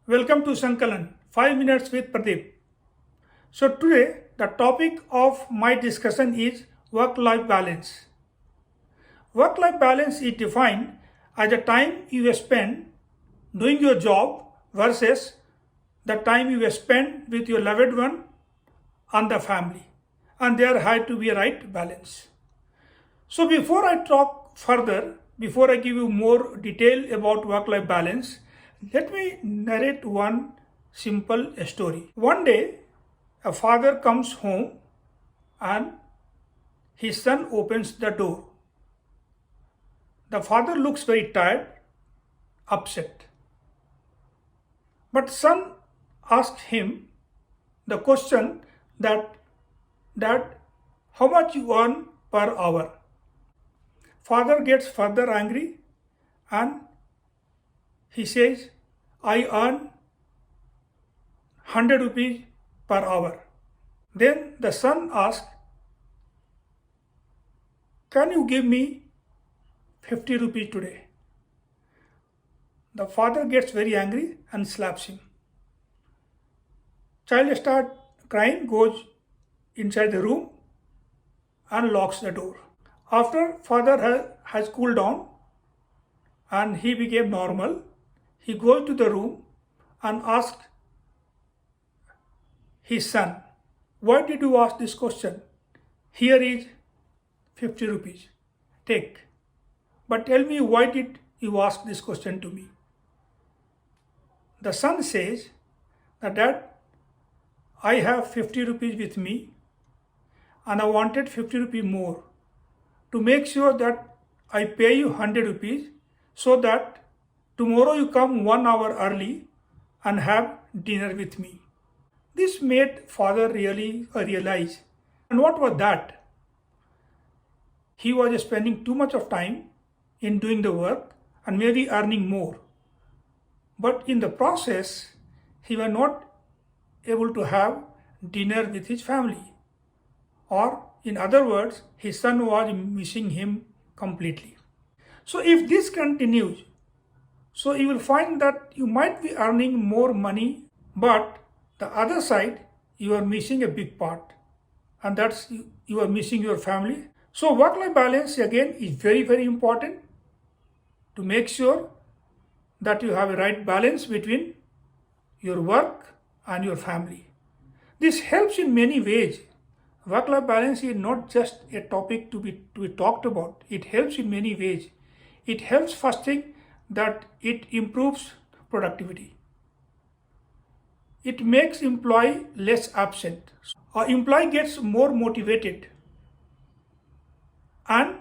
Welcome to Sankalan 5 minutes with Pradeep. So today the topic of my discussion is work-life balance. Work-life balance is defined as the time you spend doing your job versus the time you spend with your loved one and the family. And there has to be a right balance. So before I talk further, before I give you more detail about work-life balance, let me narrate one simple story. One day, a father comes home and his son opens the door. The father looks very tired, upset. But son asks him the question that, Dad, how much you earn per hour? Father gets further angry and he says, I earn 100 rupees per hour. Then the son asks, can you give me 50 rupees today? The father gets very angry and slaps him. Child starts crying, goes inside the room and locks the door. After father has cooled down and he became normal, he goes to the room and asks his son, why did you ask this question? Here is 50 rupees. Take. But tell me, why did you ask this question to me? The son says that, Dad, I have 50 rupees with me and I wanted 50 rupees more to make sure that I pay you 100 rupees so that tomorrow you come 1 hour early and have dinner with me. This made father really realize. And what was that? He was spending too much of time in doing the work and maybe earning more. But in the process, he was not able to have dinner with his family. Or in other words, his son was missing him completely. So if this continues, so you will find that you might be earning more money, but the other side, you are missing a big part. And that's you are missing your family. So work-life balance again is very, very important to make sure that you have a right balance between your work and your family. This helps in many ways. Work-life balance is not just a topic to be talked about. It helps in many ways. It helps first thing that it improves productivity. It makes employee less absent. Our employee gets more motivated and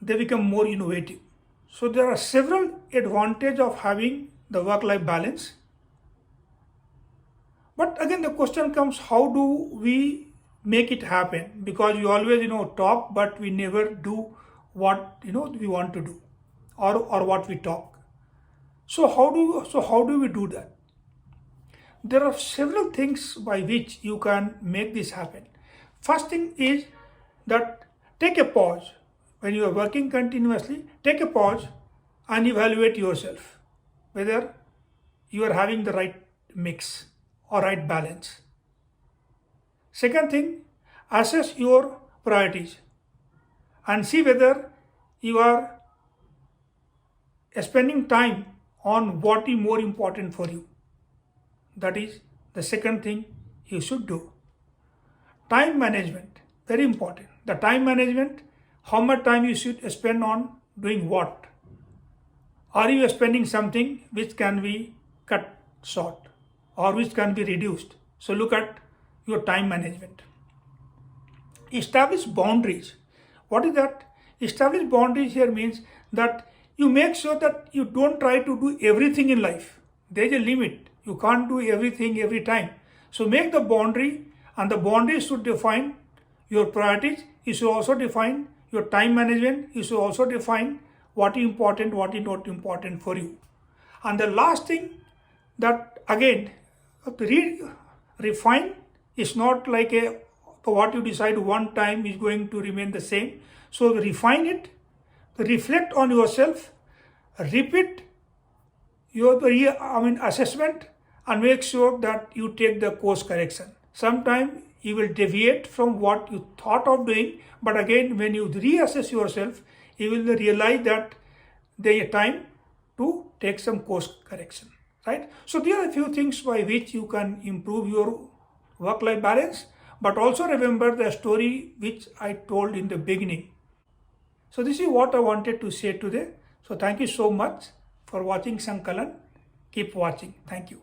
they become more innovative. So there are several advantages of having the work-life balance. But again the question comes, how do we make it happen? Because we always talk, but we never do what we want to do or what we talk. So how do we do that? There are several things by which you can make this happen. First thing is that take a pause. When you are working continuously, take a pause and evaluate yourself whether you are having the right mix or right balance. Second thing, assess your priorities and see whether you are spending time on what is more important for you. That is the second thing you should do. Time management, very important. The time management, how much time you should spend on doing what? Are you spending something which can be cut short or which can be reduced? So look at your time management. Establish boundaries. What is that? Establish boundaries here means that you make sure that you don't try to do everything in life. There is a limit. You can't do everything every time. So make the boundary, and the boundary should define your priorities. You should also define your time management. You should also define what is important, what is not important for you. And the last thing that again, refine is not like what you decide one time is going to remain the same. So refine it, reflect on yourself, repeat your assessment and make sure that you take the course correction. Sometimes you will deviate from what you thought of doing, but again, when you reassess yourself, you will realize that there is time to take some course correction, right? So there are a few things by which you can improve your work-life balance, but also remember the story which I told in the beginning. So this is what I wanted to say today. So thank you so much for watching Sankalan. Keep watching. Thank you.